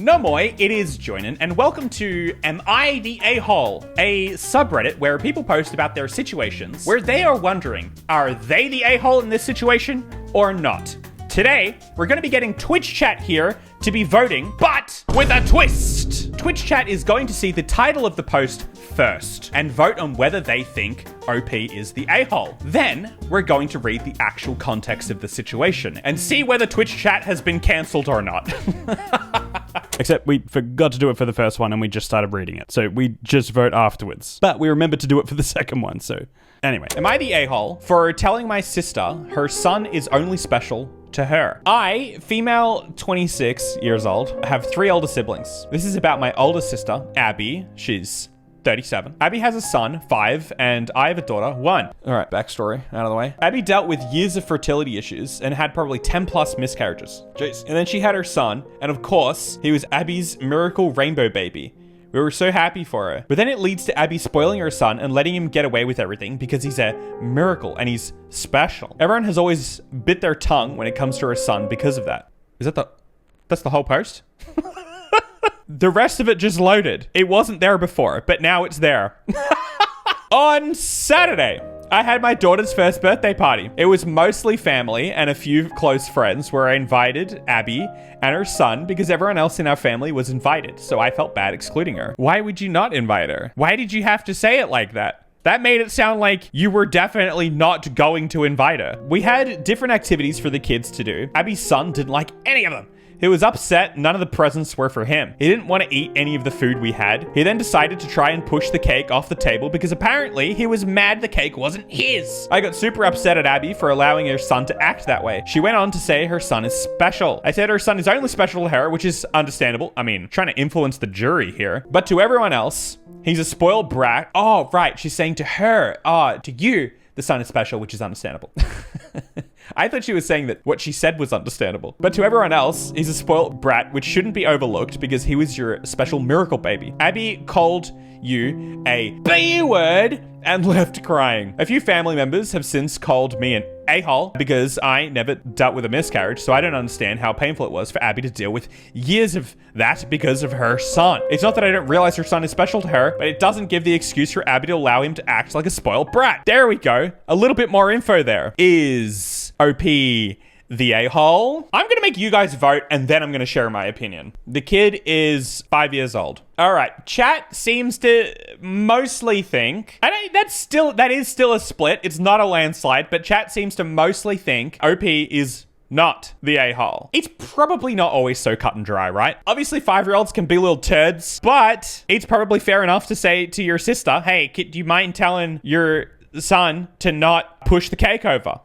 No moi, it is Joinen, and welcome to Am I the A-Hole? A subreddit where people post about their situations where they are wondering, are they the A-Hole in this situation or not? Today, we're going to be getting Twitch chat here to be voting, but with a twist. Twitch chat is going to see the title of the post first and vote on whether they think OP is the a-hole. Then, we're going to read the actual context of the situation and see whether Twitch chat has been cancelled or not. Except we forgot to do it for the first one and we just started reading it. So we just vote afterwards. But we remembered to do it for the second one, so... Anyway, am I the a-hole for telling my sister her son is only special to her? I, female 26 years old, have 3 older siblings. This is about my older sister, Abby. She's 37. Abby has a son, 5, and I have a daughter, 1. All right, backstory out of the way. Abby dealt with years of fertility issues and had probably 10 plus miscarriages. Jeez. And then she had her son, and of course, he was Abby's miracle rainbow baby. We were so happy for her. But then it leads to Abby spoiling her son and letting him get away with everything because he's a miracle and he's special. Everyone has always bit their tongue when it comes to her son because of that. That's the whole post? The rest of it just loaded. It wasn't there before, but now it's there. On Saturday, I had my daughter's first birthday party. It was mostly family and a few close friends where I invited Abby and her son because everyone else in our family was invited. So I felt bad excluding her. Why would you not invite her? Why did you have to say it like that? That made it sound like you were definitely not going to invite her. We had different activities for the kids to do. Abby's son didn't like any of them. He was upset none of the presents were for him. He didn't want to eat any of the food we had. He then decided to try and push the cake off the table because apparently he was mad the cake wasn't his. I got super upset at Abby for allowing her son to act that way. She went on to say her son is special. I said her son is only special to her, which is understandable. I mean, trying to influence the jury here. But to everyone else, he's a spoiled brat. Oh, right. She's saying to her, to you, the son is special, which is understandable. I thought she was saying that what she said was understandable. But to everyone else, he's a spoiled brat, which shouldn't be overlooked because he was your special miracle baby. Abby called you a B word and left crying. A few family members have since called me an a-hole because I never dealt with a miscarriage, so I don't understand how painful it was for Abby to deal with years of that because of her son. It's not that I don't realize her son is special to her, but it doesn't give the excuse for Abby to allow him to act like a spoiled brat. There we go. A little bit more info there. Is OP the a-hole? I'm going to make you guys vote and then I'm going to share my opinion. The kid is 5 years old. All right, chat seems to mostly think, that is still a split. It's not a landslide, but chat seems to mostly think OP is not the a-hole. It's probably not always so cut and dry, right? Obviously, 5-year-olds can be little turds, but it's probably fair enough to say to your sister, hey, do you mind telling your son to not push the cake over?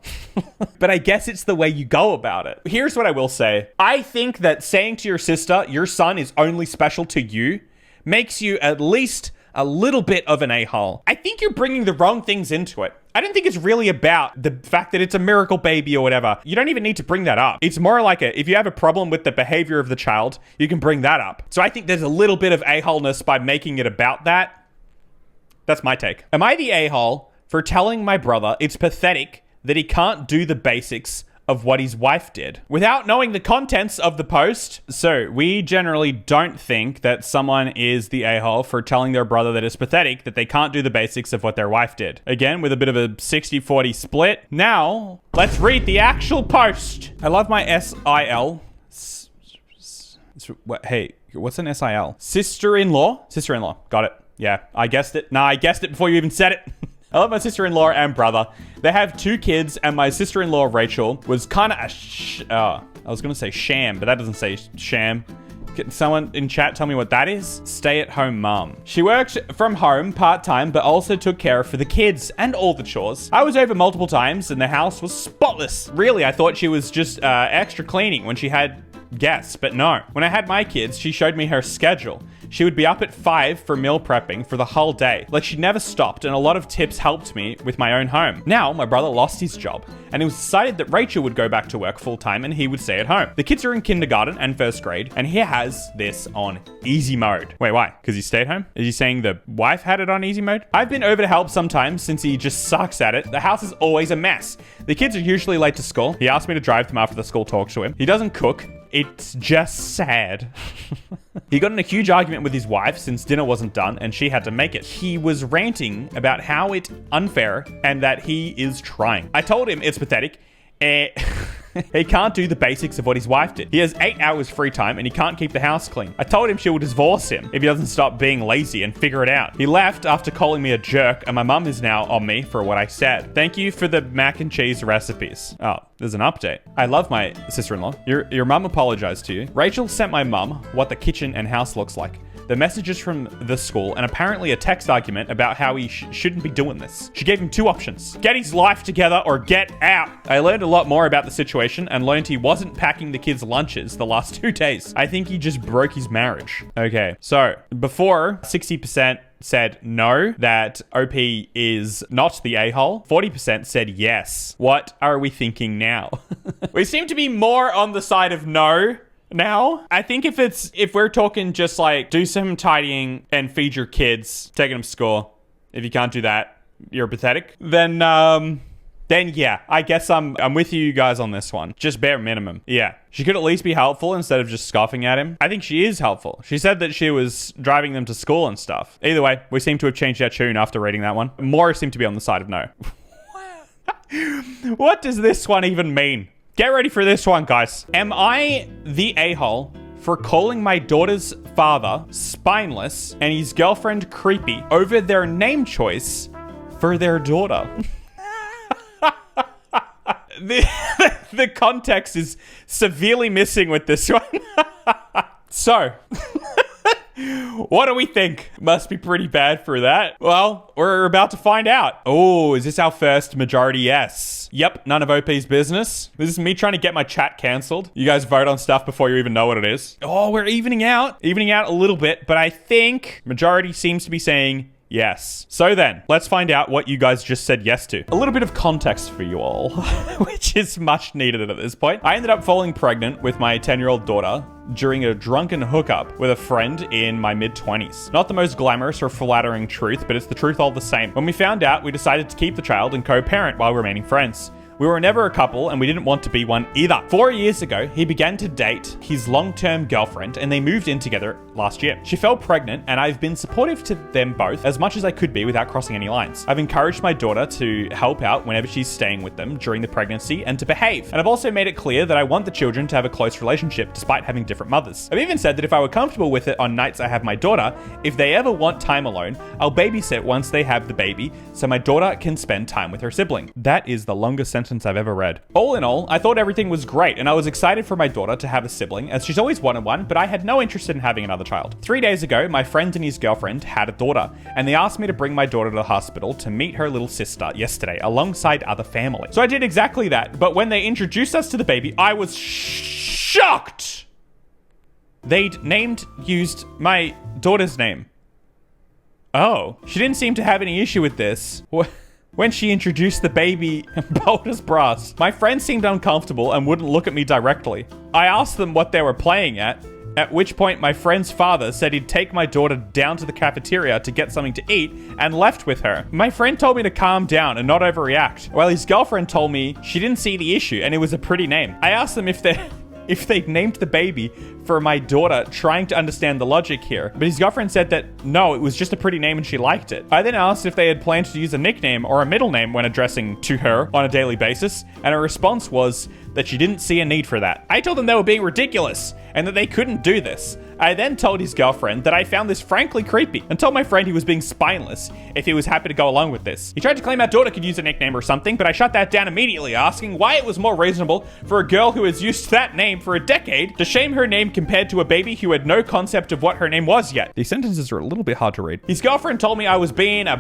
But I guess it's the way you go about it. Here's what I will say. I think that saying to your sister, your son is only special to you, makes you at least a little bit of an a-hole. I think you're bringing the wrong things into it. I don't think it's really about the fact that it's a miracle baby or whatever. You don't even need to bring that up. It's more like if you have a problem with the behavior of the child, you can bring that up. So I think there's a little bit of a-holeness by making it about that. That's my take. Am I the a-hole for telling my brother it's pathetic that he can't do the basics of what his wife did without knowing the contents of the post? So we generally don't think that someone is the a-hole for telling their brother that it's pathetic that they can't do the basics of what their wife did. Again, with a bit of a 60-40 split. Now, let's read the actual post. I love my SIL. Hey, what's an SIL? Sister-in-law? Sister-in-law. Got it. Yeah, I guessed it. Nah, I guessed it before you even said it. I love my sister-in-law and brother. They have 2 kids, and my sister-in-law, Rachel, was kind of I was going to say sham, but that doesn't say sham. Can someone in chat tell me what that is? Stay-at-home mom. She worked from home part-time, but also took care for the kids and all the chores. I was over multiple times, and the house was spotless. Really, I thought she was just extra cleaning when she had guests, but no. When I had my kids, she showed me her schedule. She would be up at 5 for meal prepping for the whole day. Like, she never stopped, and a lot of tips helped me with my own home. Now, my brother lost his job, and it was decided that Rachel would go back to work full-time and he would stay at home. The kids are in kindergarten and first grade, and he has this on easy mode. Wait, why? Because he stayed home? Is he saying the wife had it on easy mode? I've been over to help sometimes since he just sucks at it. The house is always a mess. The kids are usually late to school. He asked me to drive them after the school talk to him. He doesn't cook. It's just sad. He got in a huge argument with his wife since dinner wasn't done and she had to make it. He was ranting about how it's unfair and that he is trying. I told him it's pathetic. He can't do the basics of what his wife did. He has 8 hours free time and he can't keep the house clean. I told him she will divorce him if he doesn't stop being lazy and figure it out. He left after calling me a jerk and my mum is now on me for what I said. Thank you for the mac and cheese recipes. Oh, there's an update. I love my sister-in-law. Your mum apologized to you. Rachel sent my mum what the kitchen and house looks like. The messages from the school, and apparently a text argument about how he shouldn't be doing this. She gave him 2 options. Get his life together or get out. I learned a lot more about the situation and learned he wasn't packing the kids' lunches the last 2 days. I think he just broke his marriage. Okay, so before 60% said no, that OP is not the a-hole. 40% said yes. What are we thinking now? We seem to be more on the side of no now. I think if we're talking just like do some tidying and feed your kids, taking them to school, if you can't do that, you're pathetic, then yeah, I guess I'm with you guys on this one. Just bare minimum. Yeah. She could at least be helpful instead of just scoffing at him. I think she is helpful. She said that she was driving them to school and stuff. Either way, we seem to have changed our tune after reading that one. More seem to be on the side of no. What does this one even mean? Get ready for this one, guys. Am I the a-hole for calling my daughter's father spineless and his girlfriend creepy over their name choice for their daughter? The context is severely missing with this one. So, what do we think? Must be pretty bad for that. Well, we're about to find out. Oh, is this our first majority yes? Yep, none of OP's business. This is me trying to get my chat cancelled. You guys vote on stuff before you even know what it is. Oh, we're evening out a little bit, but I think majority seems to be saying yes. So then, let's find out what you guys just said yes to. A little bit of context for you all, which is much needed at this point. I ended up falling pregnant with my 10-year-old daughter during a drunken hookup with a friend in my mid-20s. Not the most glamorous or flattering truth, but it's the truth all the same. When we found out, we decided to keep the child and co-parent while remaining friends. We were never a couple and we didn't want to be one either. 4 years ago, he began to date his long-term girlfriend and they moved in together last year. She fell pregnant and I've been supportive to them both as much as I could be without crossing any lines. I've encouraged my daughter to help out whenever she's staying with them during the pregnancy and to behave. And I've also made it clear that I want the children to have a close relationship despite having different mothers. I've even said that if I were comfortable with it on nights I have my daughter, if they ever want time alone, I'll babysit once they have the baby so my daughter can spend time with her sibling. That is the longest sentence I've ever read. All in all, I thought everything was great and I was excited for my daughter to have a sibling as she's always wanted one, but I had no interest in having another child. 3 days ago, my friend and his girlfriend had a daughter and they asked me to bring my daughter to the hospital to meet her little sister yesterday alongside other family. So I did exactly that, but when they introduced us to the baby, I was shocked. They'd used my daughter's name. Oh, she didn't seem to have any issue with this. When she introduced the baby, bold as brass. My friend seemed uncomfortable and wouldn't look at me directly. I asked them what they were playing at which point my friend's father said he'd take my daughter down to the cafeteria to get something to eat and left with her. My friend told me to calm down and not overreact, while his girlfriend told me she didn't see the issue and it was a pretty name. I asked them if they'd named the baby for my daughter, trying to understand the logic here. But his girlfriend said that no, it was just a pretty name and she liked it. I then asked if they had planned to use a nickname or a middle name when addressing to her on a daily basis, and her response was that she didn't see a need for that. I told them they were being ridiculous and that they couldn't do this. I then told his girlfriend that I found this frankly creepy and told my friend he was being spineless if he was happy to go along with this. He tried to claim our daughter could use a nickname or something, but I shut that down immediately, asking why it was more reasonable for a girl who has used that name for a decade to shame her name compared to a baby who had no concept of what her name was yet. These sentences are a little bit hard to read. His girlfriend told me I was being a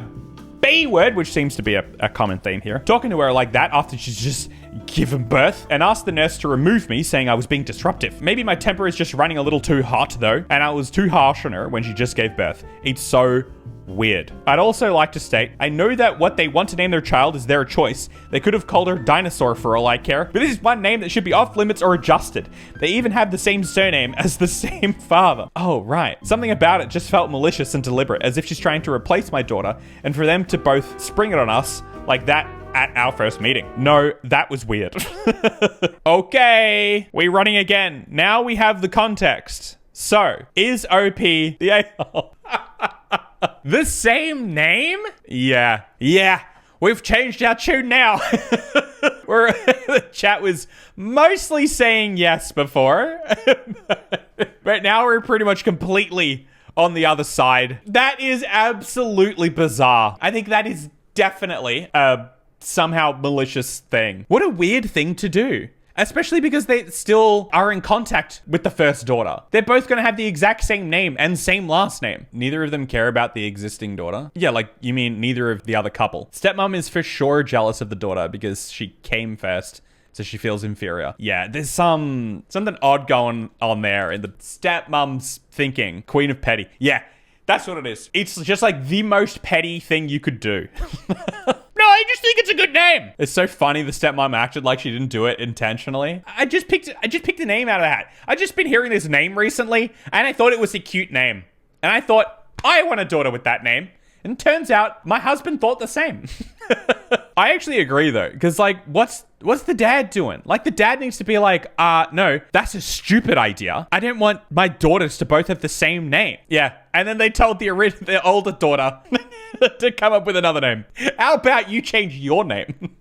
B-word, which seems to be a common theme here. Talking to her like that after she's just given birth, and asked the nurse to remove me, saying I was being disruptive. Maybe my temper is just running a little too hot though, and I was too harsh on her when she just gave birth. It's so weird. I'd also like to state, I know that what they want to name their child is their choice. They could have called her Dinosaur for all I care, but this is one name that should be off limits or adjusted. They even have the same surname as the same father. Oh, right. Something about it just felt malicious and deliberate, as if she's trying to replace my daughter, and for them to both spring it on us like that at our first meeting. No, that was weird. Okay, we're running again. Now we have the context. So, is OP the a-hole? The same name? Yeah. We've changed our tune now. The chat was mostly saying yes before. But now we're pretty much completely on the other side. That is absolutely bizarre. I think that is definitely a somehow malicious thing. What a weird thing to do. Especially because they still are in contact with the first daughter. They're both going to have the exact same name and same last name. Neither of them care about the existing daughter. Yeah, like, you mean neither of the other couple. Stepmom is for sure jealous of the daughter because she came first, so she feels inferior. Yeah, there's something odd going on there in the stepmom's thinking. Queen of petty. Yeah, that's what it is. It's just like the most petty thing you could do. No, I just think it's a good name. It's so funny the stepmom acted like she didn't do it intentionally. I just picked the name out of the hat. I've just been hearing this name recently, and I thought it was a cute name. And I thought, I want a daughter with that name. And turns out, my husband thought the same. I actually agree, though, because, like, what's the dad doing? Like, the dad needs to be like, no, that's a stupid idea. I don't want my daughters to both have the same name. Yeah, and then they told the older daughter to come up with another name. How about you change your name?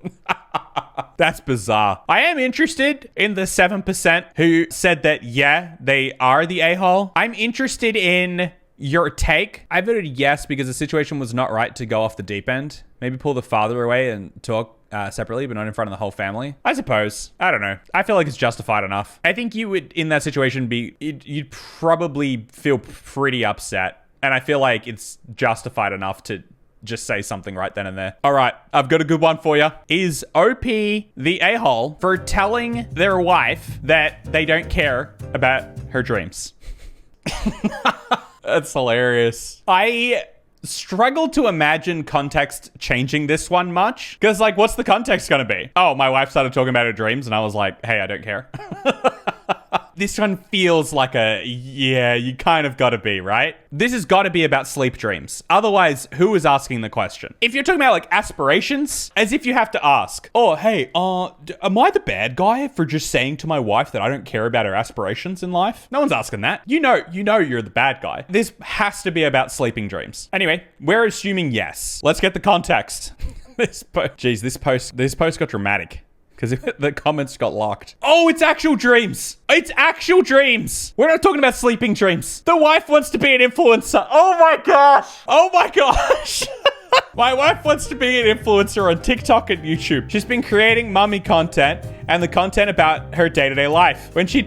That's bizarre. I am interested in the 7% who said that, yeah, they are the a-hole. I'm interested in your take. I voted yes because the situation was not right to go off the deep end. Maybe pull the father away and talk separately, but not in front of the whole family. I suppose. I don't know. I feel like it's justified enough. I think you would, in that situation, you'd probably feel pretty upset. And I feel like it's justified enough to just say something right then and there. All right, I've got a good one for you. Is OP the a-hole for telling their wife that they don't care about her dreams? That's hilarious. I struggle to imagine context changing this one much. Because, like, what's the context going to be? Oh, my wife started talking about her dreams and I was like, hey, I don't care. This one feels like yeah, you kind of got to be, right? This has got to be about sleep dreams. Otherwise, who is asking the question? If you're talking about, like, aspirations, as if you have to ask, oh, hey, am I the bad guy for just saying to my wife that I don't care about her aspirations in life? No one's asking that. You know you're the bad guy. This has to be about sleeping dreams. Anyway, we're assuming yes. Let's get the context. This post got dramatic. Because the comments got locked. Oh, it's actual dreams. It's actual dreams. We're not talking about sleeping dreams. The wife wants to be an influencer. Oh my gosh. Oh my gosh. My wife wants to be an influencer on TikTok and YouTube. She's been creating mummy content and the content about her day-to-day life. When she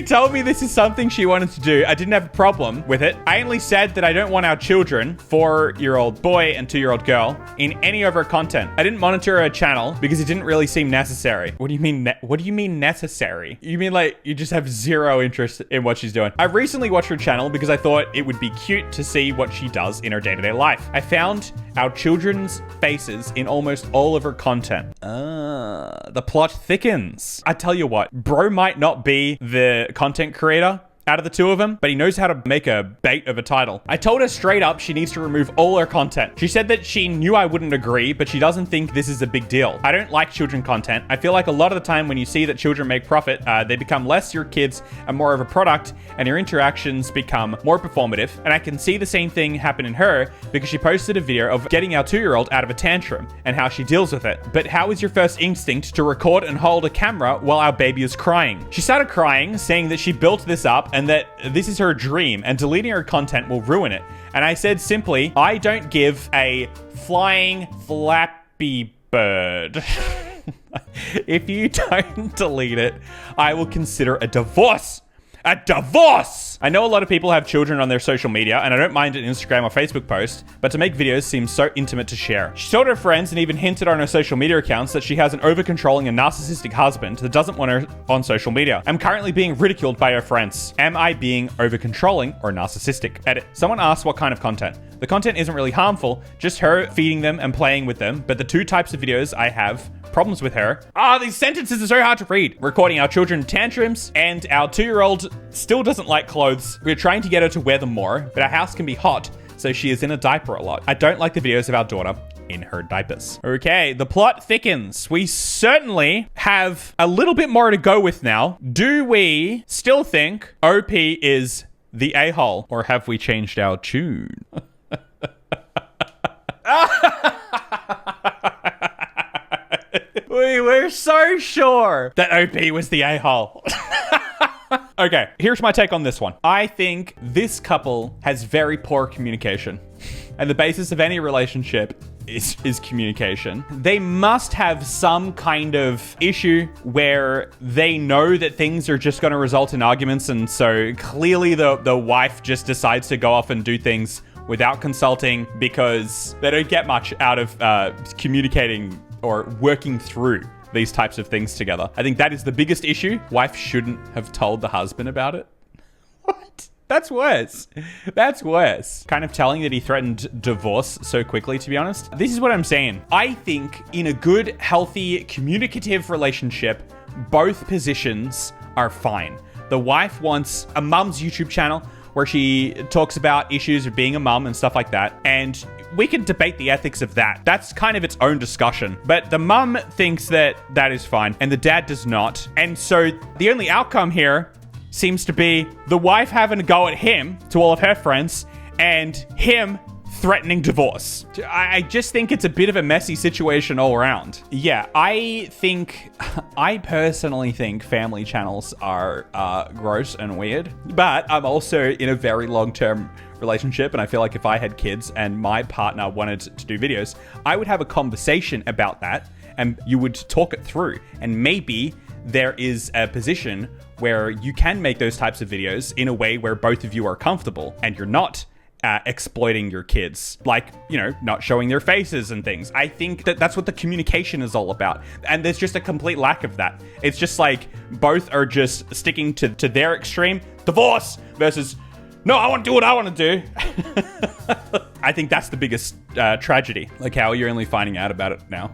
told me this is something she wanted to do, I didn't have a problem with it. I only said that I don't want our children, 4-year-old boy and 2-year-old girl, in any of her content. I didn't monitor her channel because it didn't really seem necessary. What do you mean? What do you mean necessary? You mean like you just have zero interest in what she's doing? I recently watched her channel because I thought it would be cute to see what she does in her day-to-day life. I found our children's faces in almost all of her content. The plot thickens. I tell you what, bro might not be the content creator out of the two of them, but he knows how to make a bait of a title. I told her straight up she needs to remove all her content. She said that she knew I wouldn't agree, but she doesn't think this is a big deal. I don't like children content. I feel like a lot of the time when you see that children make profit, they become less your kids and more of a product, and your interactions become more performative. And I can see the same thing happen in her because she posted a video of getting our 2-year-old out of a tantrum and how she deals with it. But how is your first instinct to record and hold a camera while our baby is crying? She started crying, saying that she built this up and that this is her dream and deleting her content will ruin it. And I said simply, I don't give a flying flappy bird. If you don't delete it, I will consider a divorce. A divorce! I know a lot of people have children on their social media, and I don't mind an Instagram or Facebook post, but to make videos seems so intimate to share. She told her friends and even hinted on her social media accounts that she has an over-controlling and narcissistic husband that doesn't want her on social media. I'm currently being ridiculed by her friends. Am I being over-controlling or narcissistic? Edit. Someone asked what kind of content. The content isn't really harmful, just her feeding them and playing with them, but the two types of videos I have problems with her. These sentences are so hard to read. Recording our children tantrums, and our 2-year-old still doesn't like clothes. We're trying to get her to wear them more, but our house can be hot, so she is in a diaper a lot. I don't like the videos of our daughter in her diapers. Okay, the plot thickens. We certainly have a little bit more to go with now. Do we still think OP is the a-hole, or have we changed our tune? We were so sure that OP was the a-hole. Okay, here's my take on this one. I think this couple has very poor communication. And the basis of any relationship is communication. They must have some kind of issue where they know that things are just going to result in arguments. And so clearly the wife just decides to go off and do things without consulting because they don't get much out of communicating or working through these types of things together. I think that is the biggest issue. Wife shouldn't have told the husband about it. What? That's worse. That's worse. Kind of telling that he threatened divorce so quickly, to be honest. This is what I'm saying. I think in a good, healthy, communicative relationship, both positions are fine. The wife wants a mum's YouTube channel where she talks about issues of being a mum and stuff like that. And we can debate the ethics of that. That's kind of its own discussion. But the mum thinks that that is fine and the dad does not. And so the only outcome here seems to be the wife having to go at him to all of her friends and him threatening divorce. I just think it's a bit of a messy situation all around. Yeah, I personally think family channels are gross and weird, but I'm also in a very long-term relationship, and I feel like if I had kids and my partner wanted to do videos, I would have a conversation about that and you would talk it through. And maybe there is a position where you can make those types of videos in a way where both of you are comfortable and you're not exploiting your kids, like, you know, not showing their faces and things. I think that that's what the communication is all about. And there's just a complete lack of that. It's just like both are just sticking to their extreme, divorce versus, no, I want to do what I want to do. I think that's the biggest tragedy. Like how you're only finding out about it now.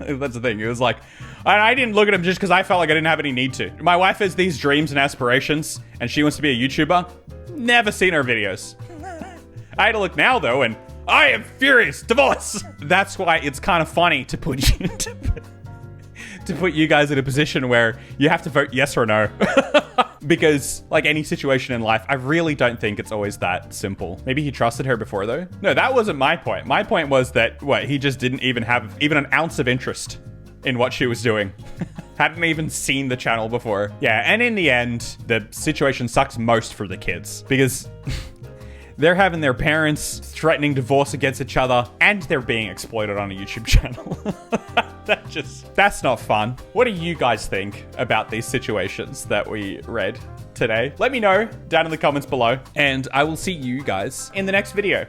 That's the thing. It was like, I didn't look at him just because I felt like I didn't have any need to. My wife has these dreams and aspirations and she wants to be a YouTuber. Never seen her videos. I had to look now though, and I am furious. Divorce. That's why it's kind of funny to put you to put you guys in a position where you have to vote yes or no. Because like any situation in life, I really don't think it's always that simple. Maybe he trusted her before though. No, that wasn't my point. My point was that he just didn't even have even an ounce of interest in what she was doing. Hadn't even seen the channel before. Yeah, and in the end, the situation sucks most for the kids because they're having their parents threatening divorce against each other and they're being exploited on a YouTube channel. That's not fun. What do you guys think about these situations that we read today? Let me know down in the comments below and I will see you guys in the next video.